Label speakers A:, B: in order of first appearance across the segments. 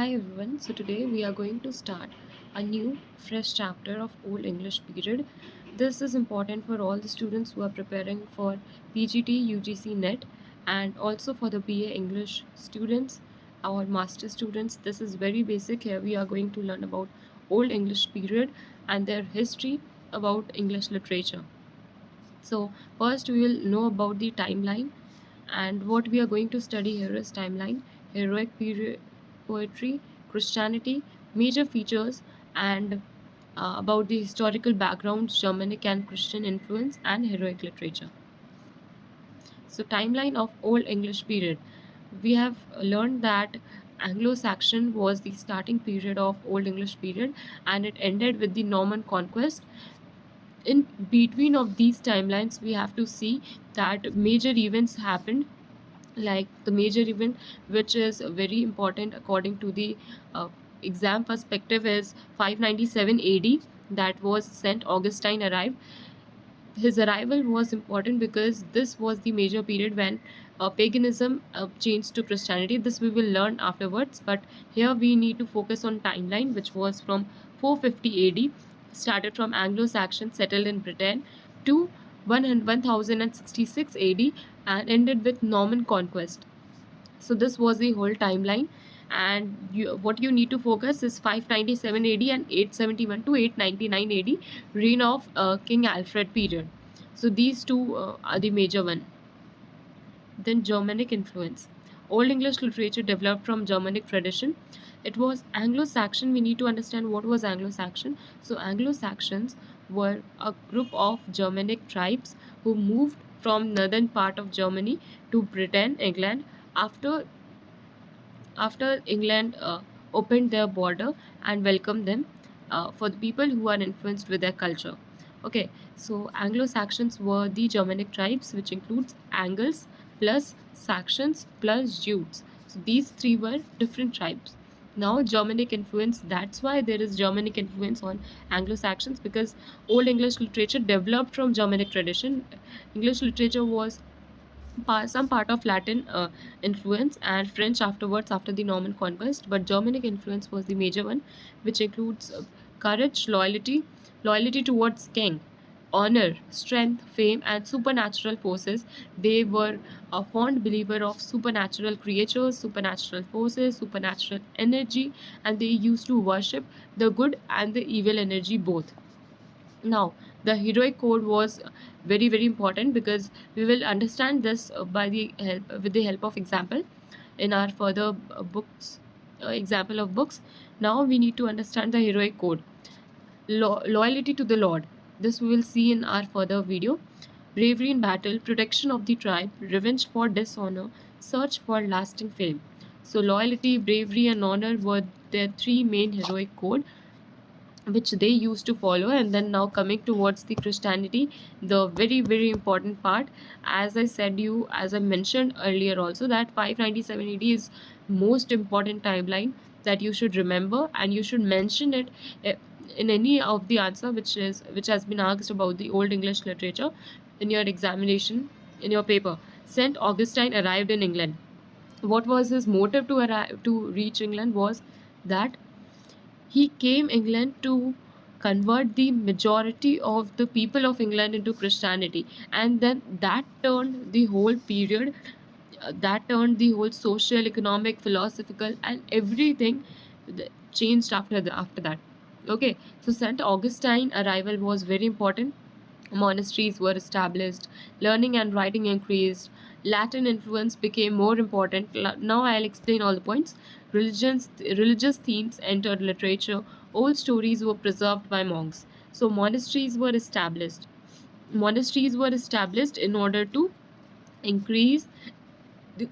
A: Hi everyone, so today we are going to start a new fresh chapter of Old English period. This is important for all the students who are preparing for PGT UGC NET and also for the BA English students or master students. This is very basic. Here we are going to learn about Old English period and their history about English literature. So first we will know about the timeline, and what we are going to study here is timeline, heroic period, poetry, Christianity, major features, and about the historical backgrounds, Germanic and Christian influence, and heroic literature. So timeline of Old English period. We have learned that Anglo-Saxon was the starting period of Old English period and it ended with the Norman conquest. In between of these timelines we have to see that major events happened, like the major event which is very important according to the uh, exam perspective is 597 AD. That was Saint Augustine arrived. His arrival was important because this was the major period when paganism changed to Christianity. This we will learn afterwards, but here we need to focus on timeline, which was from 450 AD, started from Anglo-Saxon settled in Britain to 1066 AD and ended with Norman conquest. So this was the whole timeline, and what you need to focus is 597 AD and 871 to 899 AD, reign of King Alfred period. So these two are the major one. Then Germanic influence. Old English literature developed from Germanic tradition. It was Anglo-Saxon. We need to understand what was Anglo-Saxon. So Anglo-Saxons were a group of Germanic tribes who moved from northern part of Germany to Britain, England, after England opened their border and welcomed them, for the people who are influenced with their culture. Okay, so Anglo-Saxons were the Germanic tribes, which includes Angles plus Saxons plus Jutes. So these three were different tribes. Now Germanic influence, that's why there is Germanic influence on Anglo-Saxons, because Old English literature developed from Germanic tradition. English literature was some part of Latin influence and French afterwards after the Norman conquest, but Germanic influence was the major one, which includes courage, loyalty towards king, honor, strength, fame, and supernatural forces. They were a fond believer of supernatural creatures, supernatural forces, supernatural energy, and they used to worship the good and the evil energy both. Now the heroic code was very important, because we will understand this by the help with the help of example in our further books, example of books. Now we need to understand the heroic code. Loyalty to the Lord, this we will see in our further video. Bravery in battle, protection of the tribe, revenge for dishonor, search for lasting fame. So loyalty, bravery, and honor were their three main heroic code which they used to follow. And then now coming towards the Christianity, the very important part, as I said you, as I mentioned earlier also, that 597 AD is most important timeline that you should remember, and you should mention it eh, in any of the answer which has been asked about the Old English literature in your examination, in your paper. Saint Augustine arrived in England. What was his motive to arrive to reach England? Was that he came England to convert the majority of the people of England into Christianity, and then that turned the whole period, that turned the whole social, economic, philosophical, and everything changed after that. Okay, so Saint Augustine arrival was very important. Monasteries were established, learning and writing increased, Latin influence became more important. Now I'll explain all the points. Religious themes entered literature, old stories were preserved by monks. So monasteries were established in order to increase the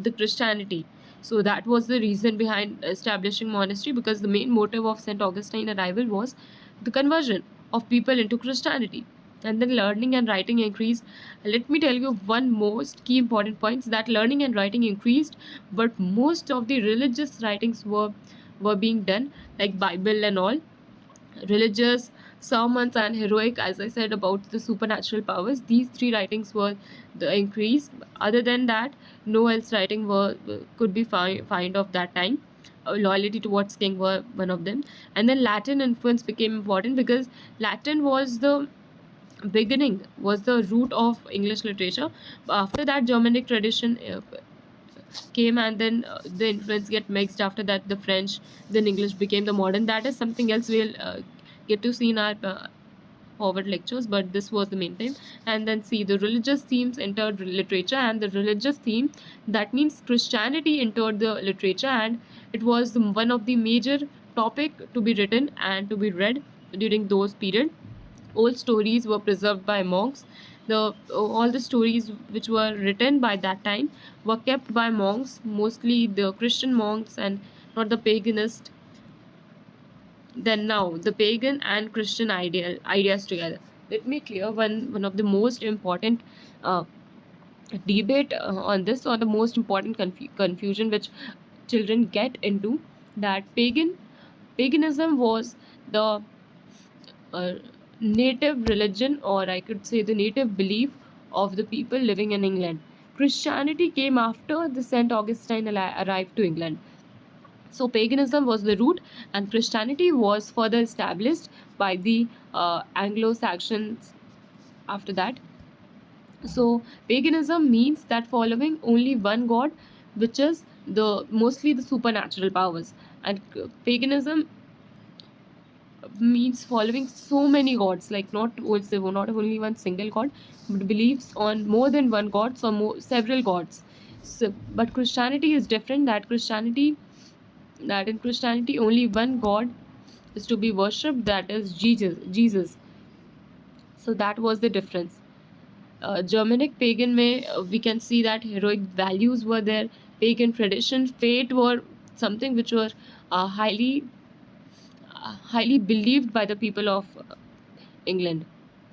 A: Christianity. So that was the reason behind establishing monastery, because the main motive of St. Augustine arrival was the conversion of people into Christianity. And then learning and writing increased. Let me tell you one most key important point, that learning and writing increased, but most of the religious writings were being done, like Bible and all. Religious sermons, and heroic, as I said, about the supernatural powers. These three writings were the increased. Other than that, no else writing could be find of that time. Loyalty towards king were one of them. And then Latin influence became important because Latin was the beginning, was the root of English literature. After that, Germanic tradition came, and then the influence get mixed. After that, the French, then English became the modern. That is something else we'll get to see in our forward lectures, but this was the main theme. And then see, the religious themes entered literature, and the religious theme, that means Christianity, entered the literature, and it was one of the major topic to be written and to be read during those period. Old stories were preserved by monks. The all the stories which were written by that time were kept by monks, mostly the Christian monks and not the paganist. Then now the pagan and Christian ideas together. Let me clear one of the most important uh, debate on this, or the most important confusion which children get into, that paganism was the uh, native religion, or I could say the native belief of the people living in England. Christianity came after the Saint Augustine arrived to England. So paganism was the root, and Christianity was further established by the Anglo-Saxons after that. So paganism means that following only one god, which is the mostly the supernatural powers, and paganism means following so many gods, like not only one single god, but believes on more than one god, so several gods. So, but Christianity is different. That in Christianity only one god is to be worshipped, that is Jesus. So that was the difference. Germanic pagan may we can see that heroic values were there. Pagan tradition, fate were something which were highly believed by the people of England.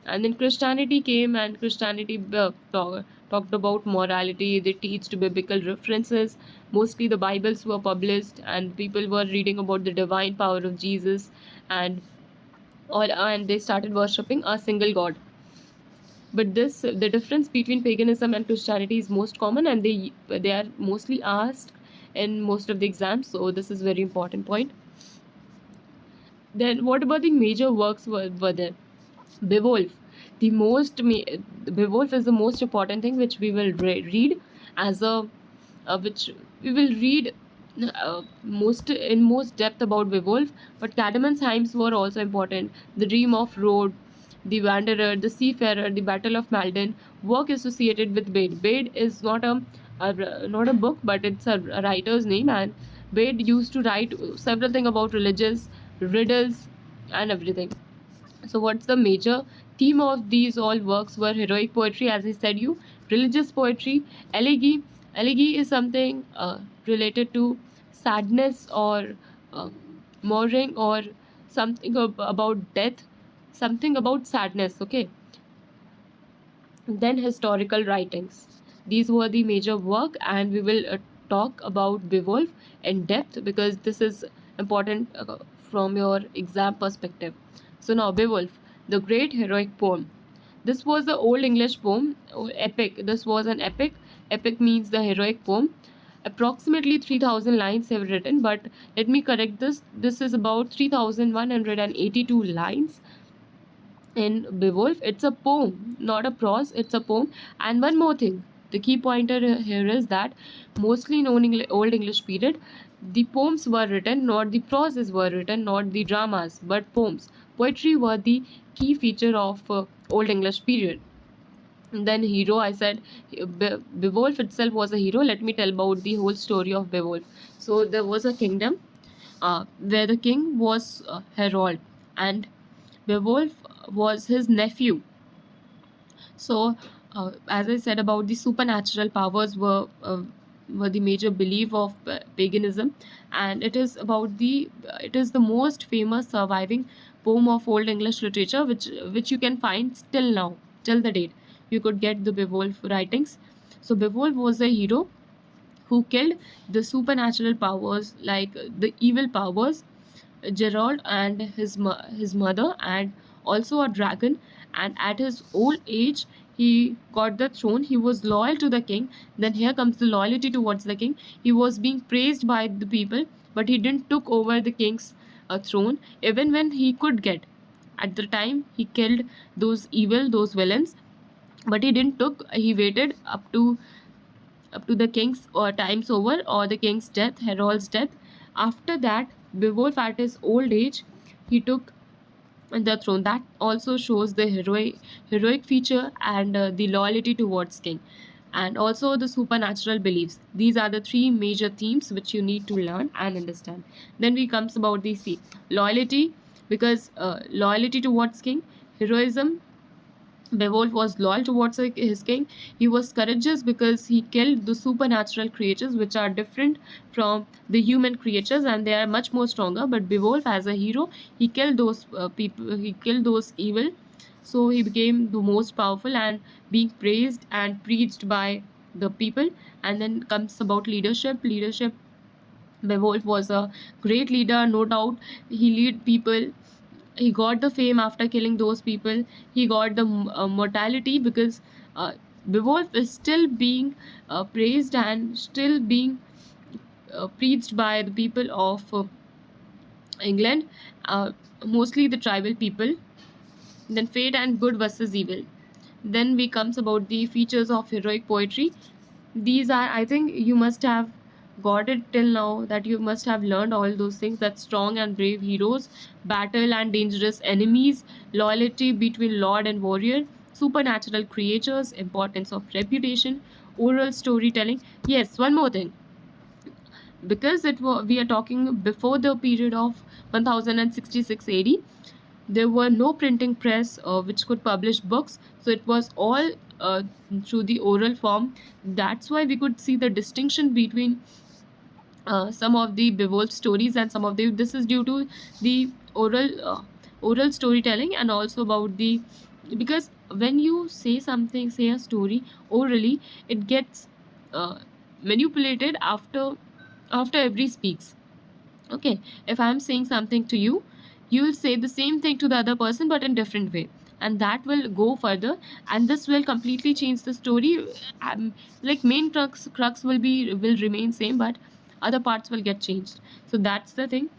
A: And then Christianity came, and Christianity talked about morality. They teached biblical references. Mostly the Bibles were published, and people were reading about the divine power of Jesus, and and they started worshipping a single God. But the difference between paganism and Christianity is most common, and they are mostly asked in most of the exams. So this is very important point. Then what about the major works were there? Beowulf. Beowulf is the most important thing which we will read as a which we will read most depth about Beowulf. But Cadamon's hymns were also important. The Dream of Rode, The Wanderer, The Seafarer, The Battle of Malden, work associated with Bede. Bede is not a book, but it's a writer's name, and Bede used to write several things about religious riddles and everything. So what's the major theme of these all works were heroic poetry, as I said you, religious poetry, elegy. Elegy is something related to sadness, or uh, mourning, or something about death, something about sadness. Okay. Then historical writings. These were the major work, and we will talk about Beowulf in depth because this is important from your exam perspective. So now Beowulf, the great heroic poem. This was the Old English poem, or epic. This was an epic. Epic means the heroic poem. Approximately 3,000 lines have written, but let me correct this. This is about 3,182 lines in Beowulf. It's a poem, not a prose, it's a poem. And one more thing, the key pointer here is that mostly in Old English period, the poems were written, not the proses were written, not the dramas, but poems. Poetry were the key feature of Old English period. And then hero, I said Beowulf itself was a hero. Let me tell about the whole story of Beowulf. So there was a kingdom where the king was Harold, and Beowulf was his nephew. So, as I said about the supernatural powers were the major belief of paganism, and it is the most famous surviving poem of Old English literature, which you can find still now, till the date. You could get the Beowulf writings. So Beowulf was a hero who killed the supernatural powers, like the evil powers, Gerald and his mother, and also a dragon, and at his old age he got the throne. He was loyal to the king. Then here comes the loyalty towards the king. He was being praised by the people, but he didn't took over the king's throne even when he could get. At the time he killed those villains, but he didn't took. He waited up to the king's times over, or the king's death, Harold's death. After that, Beowulf at his old age, he took the throne. That also shows the heroic feature and the loyalty towards king, and also the supernatural beliefs. These are the three major themes which you need to learn and understand. Then we comes about the loyalty, because loyalty towards king, heroism. Beowulf was loyal towards his king. He was courageous because he killed the supernatural creatures, which are different from the human creatures, and they are much more stronger. But Beowulf, as a hero, he killed those people. He killed those evil, so he became the most powerful and being praised and preached by the people. And then comes about leadership. Leadership. Beowulf was a great leader, no doubt. He lead people. He got the fame after killing those people. He got the mortality, because uh, Beowulf is still being praised and still being preached by the people of England, uh, mostly the tribal people. Then fate and good versus evil. Then we comes about the features of heroic poetry. These are, I think you must have got it till now, that you must have learned all those things, that strong and brave heroes, battle and dangerous enemies, loyalty between lord and warrior, supernatural creatures, importance of reputation, oral storytelling. Yes, one more thing, because we are talking before the period of 1066 AD, there were no printing press which could publish books, so it was all through the oral form. That's why we could see the distinction between some of the Beowulf stories and some of the, this is due to the oral storytelling, and also about the, because when you say something, say a story orally, it gets uh, manipulated after every speaks. Okay, if I'm saying something to you, you will say the same thing to the other person but in different way, and that will go further, and this will completely change the story. Like main crux will remain same, but other parts will get changed. So that's the thing.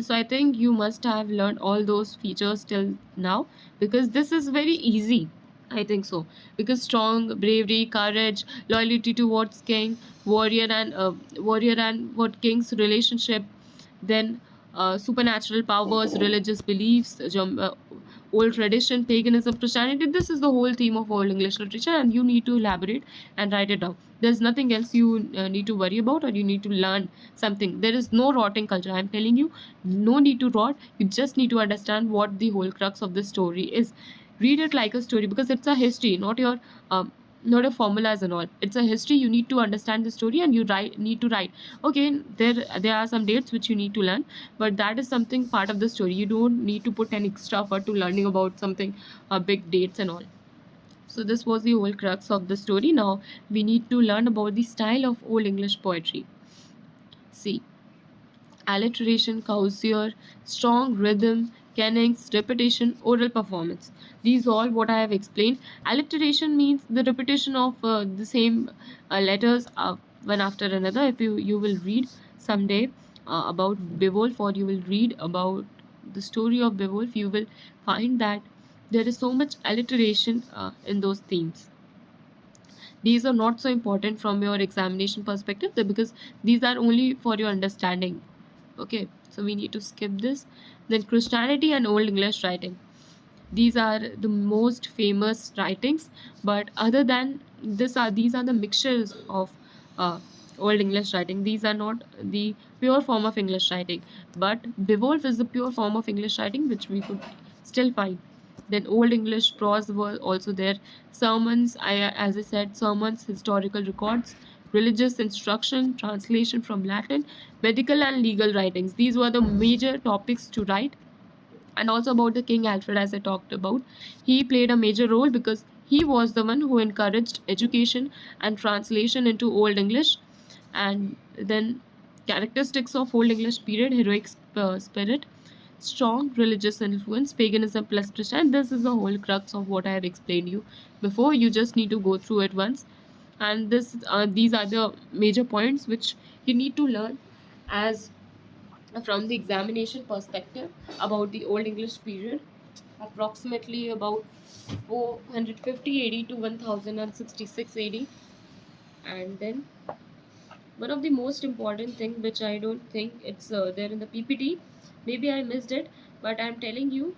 A: So I think you must have learned all those features till now, because this is very easy. I think so, because strong, bravery, courage, loyalty towards king, warrior and what king's relationship, then supernatural powers, religious beliefs, old tradition, paganism, Christianity. This is the whole theme of Old English literature, and you need to elaborate and write it down. There's nothing else you need to worry about, or you need to learn something. There is no rotting culture. I'm telling you, no need to rot. You just need to understand what the whole crux of the story is. Read it like a story, because it's a history, not your not a formulas and all. It's a history. You need to understand the story, and you need to write. Okay, there are some dates which you need to learn, but that is something part of the story. You don't need to put an extra effort to learning about something, big dates and all. So this was the whole crux of the story. Now we need to learn about the style of Old English poetry. See, alliteration, causure, strong rhythm, cannings, repetition, oral performance. These all what I have explained. Alliteration means the repetition of the same letters one after another. If you will read someday about Beowulf, or you will read about the story of Beowulf, you will find that there is so much alliteration in those themes. These are not so important from your examination perspective, because these are only for your understanding. Okay, so we need to skip this. Then Christianity and Old English writing. These are the most famous writings, but other than this, these are the mixtures of uh, Old English writing. These are not the pure form of English writing, but Beowulf is the pure form of English writing which we could still find. Then Old English prose were also there. Sermons, as I said, sermons, historical records, religious instruction, translation from Latin, medical and legal writings. These were the major topics to write. And also about the King Alfred, as I talked about, he played a major role because he was the one who encouraged education and translation into Old English. And then characteristics of Old English period: heroic spirit, strong religious influence, paganism plus Christian. This is the whole crux of what I have explained you before. You just need to go through it once, and these are the major points which you need to learn as from the examination perspective about the Old English period, approximately about 450 AD to 1066 AD. And then one of the most important thing which I don't think it's there in the PPT, maybe I missed it, but I'm telling you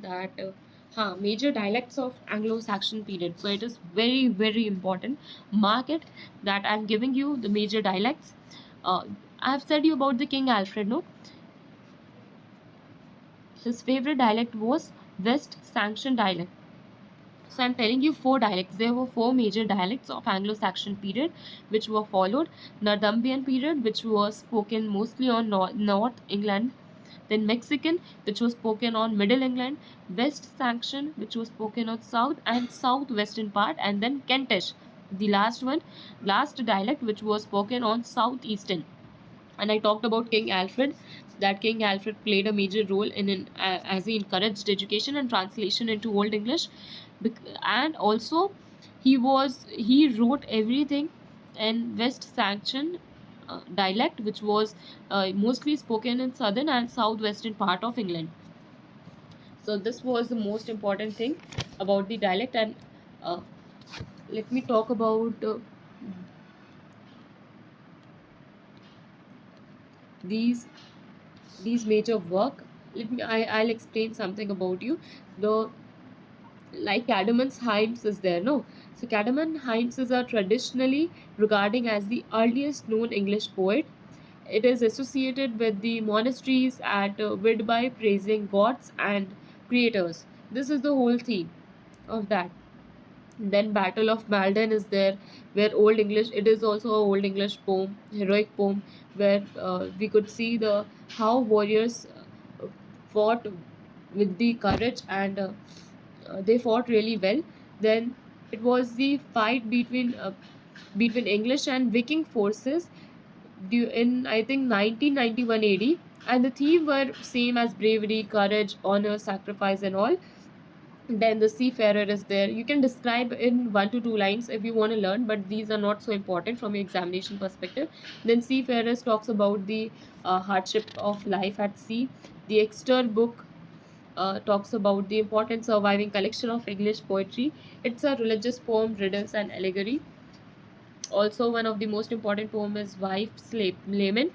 A: that major dialects of Anglo-Saxon period. So it is very very important. Mark it that I'm giving you the major dialects. I have said you about the King Alfred, no? His favorite dialect was West Saxon dialect. So I'm telling you four dialects. There were four major dialects of Anglo-Saxon period which were followed. Northumbrian period, which was spoken mostly on North England. Then Mexican, which was spoken on Middle England. West Saxon, which was spoken on South and Southwestern part. And then Kentish, the last dialect which was spoken on Southeastern. And I talked about King Alfred, that King Alfred played a major role as he encouraged education and translation into Old English. And also he wrote everything in West Saxon dialect, which was mostly spoken in southern and southwestern part of England. So this was the most important thing about the dialect. And uh, let me talk about these major work. I'll explain something about you. The like Cadmus hymns is there, no? So Cadmus hymns is are traditionally regarding as the earliest known English poet. It is associated with the monasteries at Whitby praising gods and creators. This is the whole theme of that. Then Battle of Malden is there, where Old English. It is also a Old English poem, heroic poem, where we could see the how warriors fought with the courage, and they fought really well. Then it was the fight between English and Viking forces in I think 1991 AD, and the theme were same as bravery, courage, honor, sacrifice, and all. Then the seafarer is there. You can describe in 1 to 2 lines if you want to learn, but these are not so important from your examination perspective. Then seafarers talks about the hardship of life at sea. The Exeter book talks about the important surviving collection of English poetry. It's a religious poem, riddles, and allegory. Also, one of the most important poem is Wife's Lament.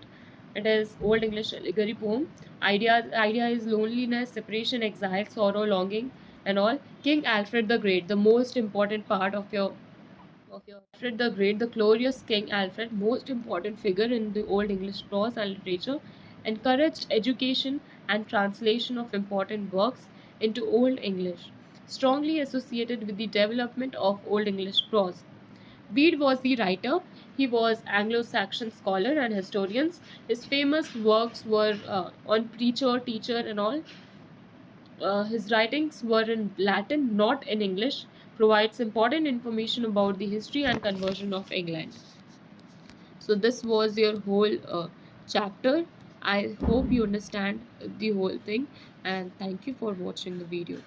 A: It is Old English allegory poem. Idea is loneliness, separation, exile, sorrow, longing, and all. King Alfred the Great, the most important part of your Alfred the Great, the glorious King Alfred, most important figure in the Old English prose and literature, encouraged education and translation of important works into Old English, strongly associated with the development of Old English prose. Bede was the writer. He was Anglo-Saxon scholar and historians. His famous works were on preacher, teacher, and all. His writings were in Latin, not in English. Provides important information about the history and conversion of England. So this was your whole chapter. I hope you understand the whole thing, and thank you for watching the video.